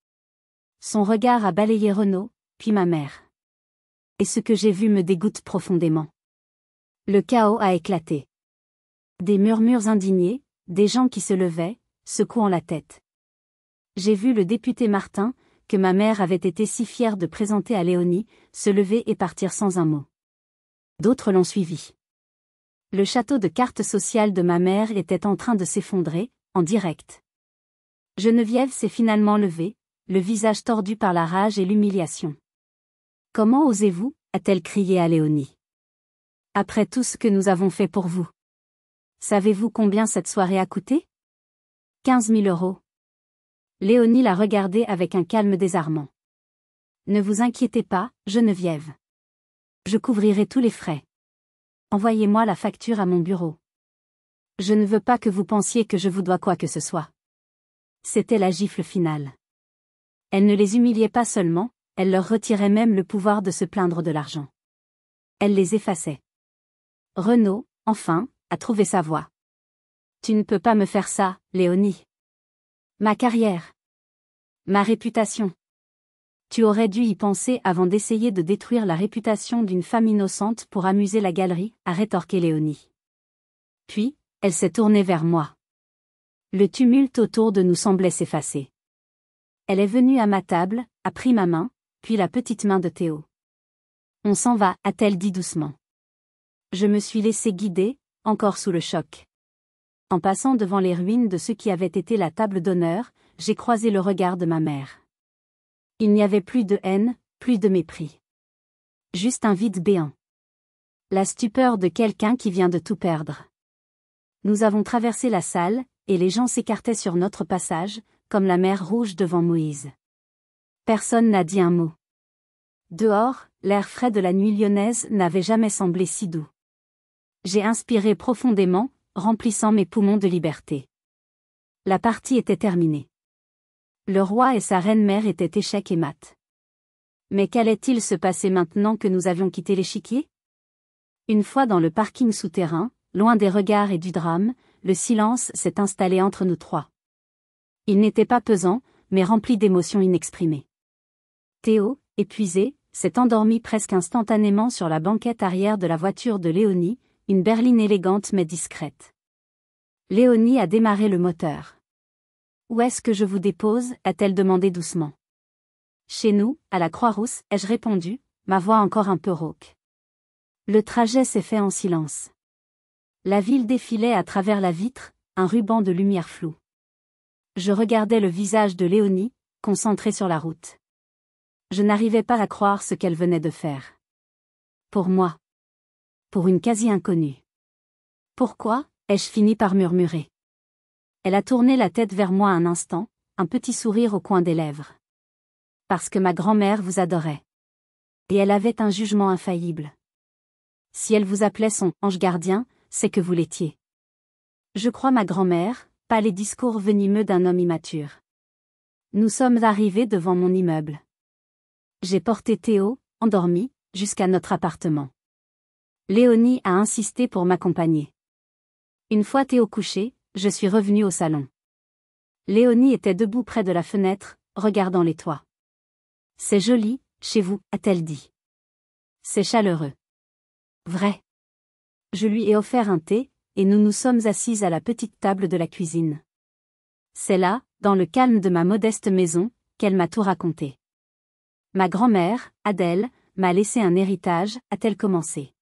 Son regard a balayé Renaud, puis ma mère. Et ce que j'ai vu me dégoûte profondément. Le chaos a éclaté. Des murmures indignés, des gens qui se levaient, secouant la tête. J'ai vu le député Martin, que ma mère avait été si fière de présenter à Léonie, se lever et partir sans un mot. D'autres l'ont suivi. Le château de cartes sociales de ma mère était en train de s'effondrer, en direct. Geneviève s'est finalement levée, le visage tordu par la rage et l'humiliation. « Comment osez-vous » a-t-elle crié à Léonie. « Après tout ce que nous avons fait pour vous. Savez-vous combien cette soirée a coûté ? 15 000 €. Léonie l'a regardée avec un calme désarmant. « Ne vous inquiétez pas, Geneviève. Je couvrirai tous les frais. Envoyez-moi la facture à mon bureau. Je ne veux pas que vous pensiez que je vous dois quoi que ce soit. » C'était la gifle finale. Elle ne les humiliait pas seulement, elle leur retirait même le pouvoir de se plaindre de l'argent. Elle les effaçait. Renaud, enfin, a trouvé sa voie. « Tu ne peux pas me faire ça, Léonie. Ma carrière. Ma réputation. Tu aurais dû y penser avant d'essayer de détruire la réputation d'une femme innocente pour amuser la galerie, a rétorqué Léonie. Puis, elle s'est tournée vers moi. Le tumulte autour de nous semblait s'effacer. Elle est venue à ma table, a pris ma main, puis la petite main de Théo. « On s'en va » a-t-elle dit doucement. Je me suis laissé guider, encore sous le choc. En passant devant les ruines de ce qui avait été la table d'honneur, j'ai croisé le regard de ma mère. Il n'y avait plus de haine, plus de mépris. Juste un vide béant. La stupeur de quelqu'un qui vient de tout perdre. Nous avons traversé la salle, et les gens s'écartaient sur notre passage, comme la mer Rouge devant Moïse. Personne n'a dit un mot. Dehors, l'air frais de la nuit lyonnaise n'avait jamais semblé si doux. J'ai inspiré profondément, remplissant mes poumons de liberté. La partie était terminée. Le roi et sa reine-mère étaient échec et mat. Mais qu'allait-il se passer maintenant que nous avions quitté l'échiquier ? Une fois dans le parking souterrain, loin des regards et du drame, le silence s'est installé entre nous trois. Il n'était pas pesant, mais rempli d'émotions inexprimées. Théo, épuisé, s'est endormi presque instantanément sur la banquette arrière de la voiture de Léonie, une berline élégante mais discrète. Léonie a démarré le moteur. « Où est-ce que je vous dépose » a-t-elle demandé doucement. « Chez nous, à la Croix-Rousse » ai-je répondu, ma voix encore un peu rauque. Le trajet s'est fait en silence. La ville défilait à travers la vitre, un ruban de lumière floue. Je regardais le visage de Léonie, concentrée sur la route. Je n'arrivais pas à croire ce qu'elle venait de faire. Pour moi. Pour une quasi-inconnue. Pourquoi, ai-je fini par murmurer. Elle a tourné la tête vers moi un instant, un petit sourire au coin des lèvres. Parce que ma grand-mère vous adorait. Et elle avait un jugement infaillible. Si elle vous appelait son ange gardien, c'est que vous l'étiez. Je crois ma grand-mère, pas les discours venimeux d'un homme immature. Nous sommes arrivés devant mon immeuble. J'ai porté Théo, endormi, jusqu'à notre appartement. Léonie a insisté pour m'accompagner. Une fois Théo couché, je suis revenue au salon. Léonie était debout près de la fenêtre, regardant les toits. « C'est joli, chez vous » a-t-elle dit. « C'est chaleureux. » Vrai. Je lui ai offert un thé, et nous nous sommes assises à la petite table de la cuisine. C'est là, dans le calme de ma modeste maison, qu'elle m'a tout raconté. Ma grand-mère, Adèle, m'a laissé un héritage, a-t-elle commencé.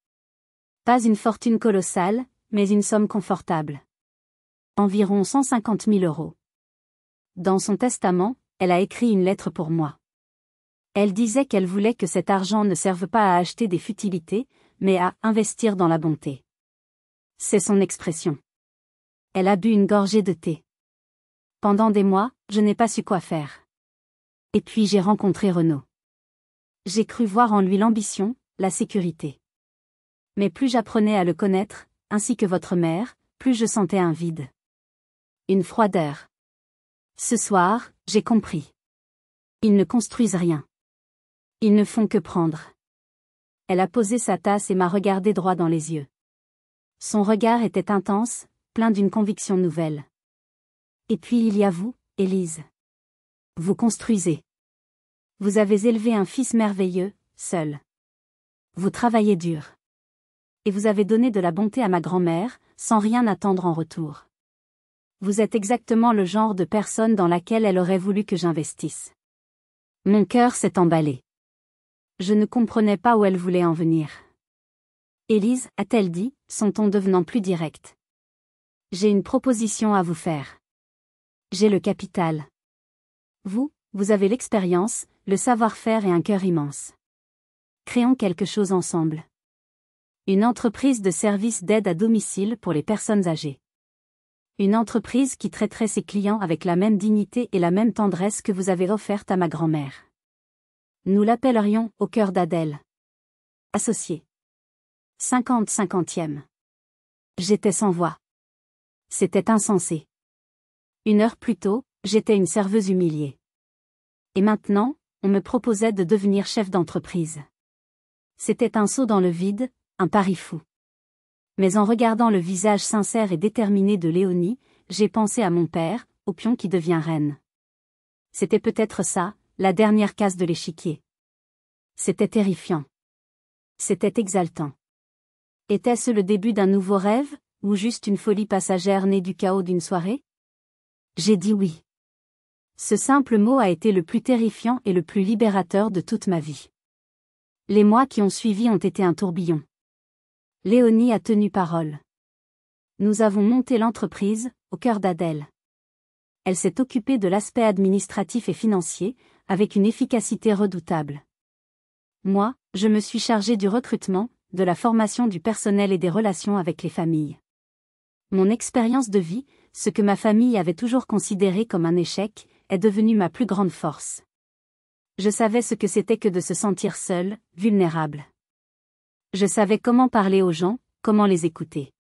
Pas une fortune colossale, mais une somme confortable. Environ 150 000 €. Dans son testament, elle a écrit une lettre pour moi. Elle disait qu'elle voulait que cet argent ne serve pas à acheter des futilités, mais à investir dans la bonté. C'est son expression. Elle a bu une gorgée de thé. Pendant des mois, je n'ai pas su quoi faire. Et puis j'ai rencontré Renaud. J'ai cru voir en lui l'ambition, la sécurité. Mais plus j'apprenais à le connaître, ainsi que votre mère, plus je sentais un vide. Une froideur. Ce soir, j'ai compris. Ils ne construisent rien. Ils ne font que prendre. Elle a posé sa tasse et m'a regardé droit dans les yeux. Son regard était intense, plein d'une conviction nouvelle. Et puis il y a vous, Élise. Vous construisez. Vous avez élevé un fils merveilleux, seul. Vous travaillez dur. Et vous avez donné de la bonté à ma grand-mère, sans rien attendre en retour. Vous êtes exactement le genre de personne dans laquelle elle aurait voulu que j'investisse. Mon cœur s'est emballé. Je ne comprenais pas où elle voulait en venir. Élise, a-t-elle dit, son ton devenant plus direct. J'ai une proposition à vous faire. J'ai le capital. Vous avez l'expérience, le savoir-faire et un cœur immense. Créons quelque chose ensemble. Une entreprise de services d'aide à domicile pour les personnes âgées. Une entreprise qui traiterait ses clients avec la même dignité et la même tendresse que vous avez offerte à ma grand-mère. Nous l'appellerions Au cœur d'Adèle. Associé. 50-50e. J'étais sans voix. C'était insensé. 1 heure plus tôt, j'étais une serveuse humiliée. Et maintenant, on me proposait de devenir chef d'entreprise. C'était un saut dans le vide, un pari fou. Mais en regardant le visage sincère et déterminé de Léonie, j'ai pensé à mon père, au pion qui devient reine. C'était peut-être ça, la dernière case de l'échiquier. C'était terrifiant. C'était exaltant. Était-ce le début d'un nouveau rêve, ou juste une folie passagère née du chaos d'une soirée? J'ai dit oui. Ce simple mot a été le plus terrifiant et le plus libérateur de toute ma vie. Les mois qui ont suivi ont été un tourbillon. Léonie a tenu parole. Nous avons monté l'entreprise, au cœur d'Adèle. Elle s'est occupée de l'aspect administratif et financier, avec une efficacité redoutable. Moi, je me suis chargée du recrutement, de la formation du personnel et des relations avec les familles. Mon expérience de vie, ce que ma famille avait toujours considéré comme un échec, est devenu ma plus grande force. Je savais ce que c'était que de se sentir seul, vulnérable. Je savais comment parler aux gens, comment les écouter.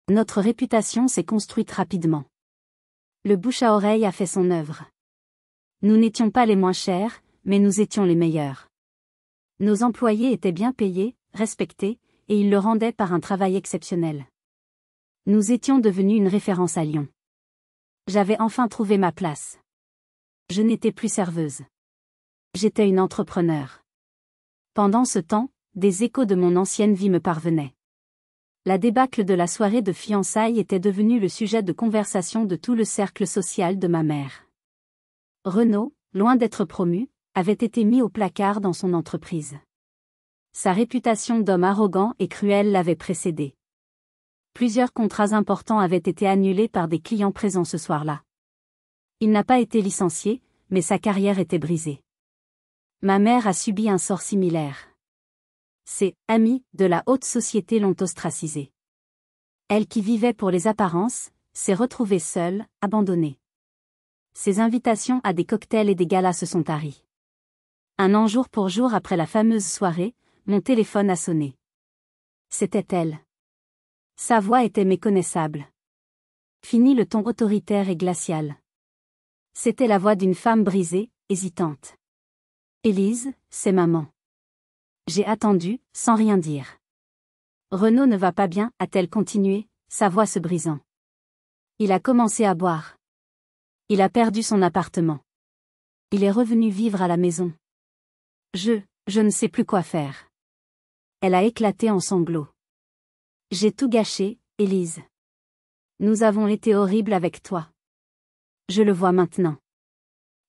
Notre réputation s'est construite rapidement. Le bouche à oreille a fait son œuvre. Nous n'étions pas les moins chers, mais nous étions les meilleurs. Nos employés étaient bien payés, respectés, et ils le rendaient par un travail exceptionnel. Nous étions devenus une référence à Lyon. J'avais enfin trouvé ma place. Je n'étais plus serveuse. J'étais une entrepreneur. Pendant ce temps, des échos de mon ancienne vie me parvenaient. La débâcle de la soirée de fiançailles était devenue le sujet de conversation de tout le cercle social de ma mère. Renaud, loin d'être promu, avait été mis au placard dans son entreprise. Sa réputation d'homme arrogant et cruel l'avait précédé. Plusieurs contrats importants avaient été annulés par des clients présents ce soir-là. Il n'a pas été licencié, mais sa carrière était brisée. Ma mère a subi un sort similaire. Ses amis de la haute société l'ont ostracisée. Elle qui vivait pour les apparences, s'est retrouvée seule, abandonnée. Ses invitations à des cocktails et des galas se sont taries. Un an jour pour jour après la fameuse soirée, mon téléphone a sonné. C'était elle. Sa voix était méconnaissable. Fini le ton autoritaire et glacial. C'était la voix d'une femme brisée, hésitante. Élise, c'est maman. J'ai attendu, sans rien dire. Renaud ne va pas bien, a-t-elle continué, sa voix se brisant. Il a commencé à boire. Il a perdu son appartement. Il est revenu vivre à la maison. Je ne sais plus quoi faire. Elle a éclaté en sanglots. J'ai tout gâché, Élise. Nous avons été horribles avec toi. Je le vois maintenant.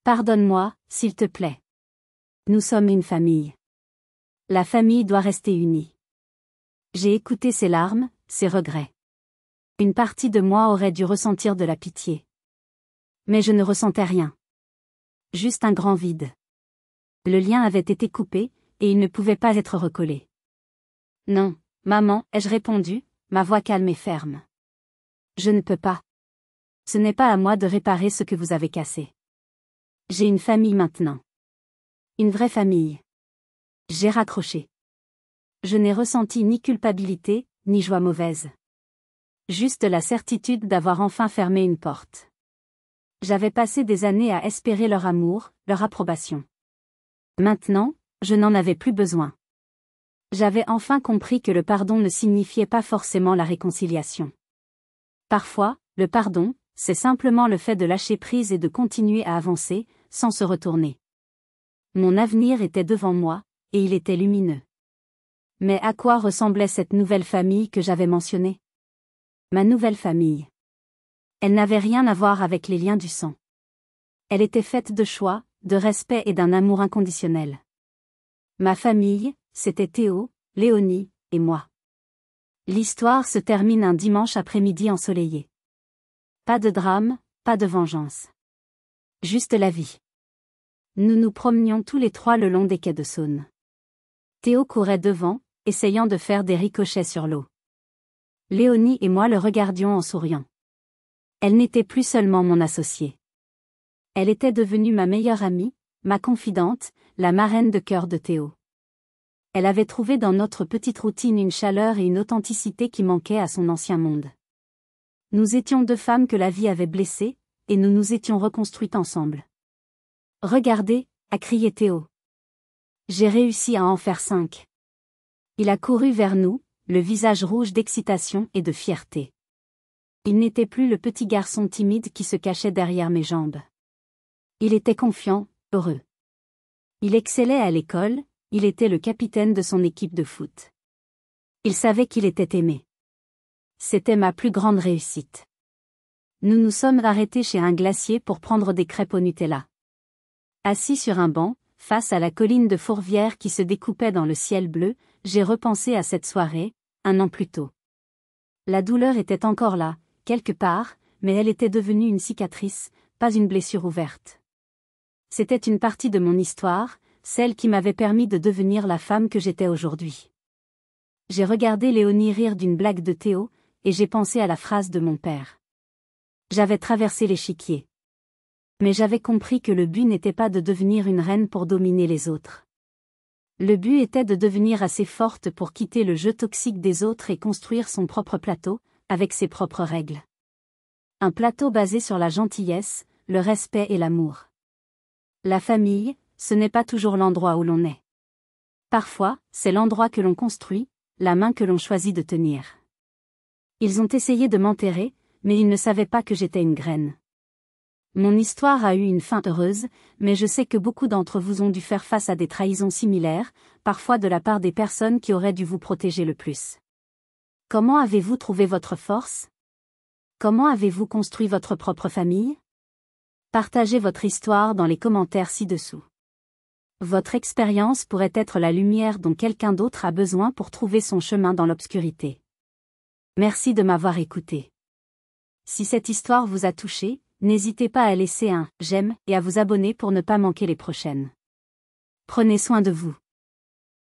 Pardonne-moi, s'il te plaît. Nous sommes une famille. La famille doit rester unie. J'ai écouté ses larmes, ses regrets. Une partie de moi aurait dû ressentir de la pitié. Mais je ne ressentais rien. Juste un grand vide. Le lien avait été coupé, et il ne pouvait pas être recollé. Non, maman, ai-je répondu, ma voix calme et ferme. Je ne peux pas. Ce n'est pas à moi de réparer ce que vous avez cassé. J'ai une famille maintenant. Une vraie famille. J'ai raccroché. Je n'ai ressenti ni culpabilité, ni joie mauvaise. Juste la certitude d'avoir enfin fermé une porte. J'avais passé des années à espérer leur amour, leur approbation. Maintenant, je n'en avais plus besoin. J'avais enfin compris que le pardon ne signifiait pas forcément la réconciliation. Parfois, le pardon, c'est simplement le fait de lâcher prise et de continuer à avancer, sans se retourner. Mon avenir était devant moi, et il était lumineux. Mais à quoi ressemblait cette nouvelle famille que j'avais mentionnée? Ma nouvelle famille. Elle n'avait rien à voir avec les liens du sang. Elle était faite de choix, de respect et d'un amour inconditionnel. Ma famille, c'était Théo, Léonie, et moi. L'histoire se termine un dimanche après-midi ensoleillé. Pas de drame, pas de vengeance. Juste la vie. Nous nous promenions tous les trois le long des quais de Saône. Théo courait devant, essayant de faire des ricochets sur l'eau. Léonie et moi le regardions en souriant. Elle n'était plus seulement mon associée. Elle était devenue ma meilleure amie, ma confidente, la marraine de cœur de Théo. Elle avait trouvé dans notre petite routine une chaleur et une authenticité qui manquaient à son ancien monde. Nous étions deux femmes que la vie avait blessées, et nous nous étions reconstruites ensemble. « Regardez » a crié Théo. J'ai réussi à en faire 5. Il a couru vers nous, le visage rouge d'excitation et de fierté. Il n'était plus le petit garçon timide qui se cachait derrière mes jambes. Il était confiant, heureux. Il excellait à l'école, il était le capitaine de son équipe de foot. Il savait qu'il était aimé. C'était ma plus grande réussite. Nous nous sommes arrêtés chez un glacier pour prendre des crêpes au Nutella. Assis sur un banc, face à la colline de Fourvière qui se découpait dans le ciel bleu, j'ai repensé à cette soirée, 1 an plus tôt. La douleur était encore là, quelque part, mais elle était devenue une cicatrice, pas une blessure ouverte. C'était une partie de mon histoire, celle qui m'avait permis de devenir la femme que j'étais aujourd'hui. J'ai regardé Léonie rire d'une blague de Théo, et j'ai pensé à la phrase de mon père. J'avais traversé l'échiquier. Mais j'avais compris que le but n'était pas de devenir une reine pour dominer les autres. Le but était de devenir assez forte pour quitter le jeu toxique des autres et construire son propre plateau, avec ses propres règles. Un plateau basé sur la gentillesse, le respect et l'amour. La famille, ce n'est pas toujours l'endroit où l'on est. Parfois, c'est l'endroit que l'on construit, la main que l'on choisit de tenir. Ils ont essayé de m'enterrer, mais ils ne savaient pas que j'étais une graine. Mon histoire a eu une fin heureuse, mais je sais que beaucoup d'entre vous ont dû faire face à des trahisons similaires, parfois de la part des personnes qui auraient dû vous protéger le plus. Comment avez-vous trouvé votre force? Comment avez-vous construit votre propre famille? Partagez votre histoire dans les commentaires ci-dessous. Votre expérience pourrait être la lumière dont quelqu'un d'autre a besoin pour trouver son chemin dans l'obscurité. Merci de m'avoir écouté. Si cette histoire vous a touché, n'hésitez pas à laisser un « j'aime » et à vous abonner pour ne pas manquer les prochaines. Prenez soin de vous.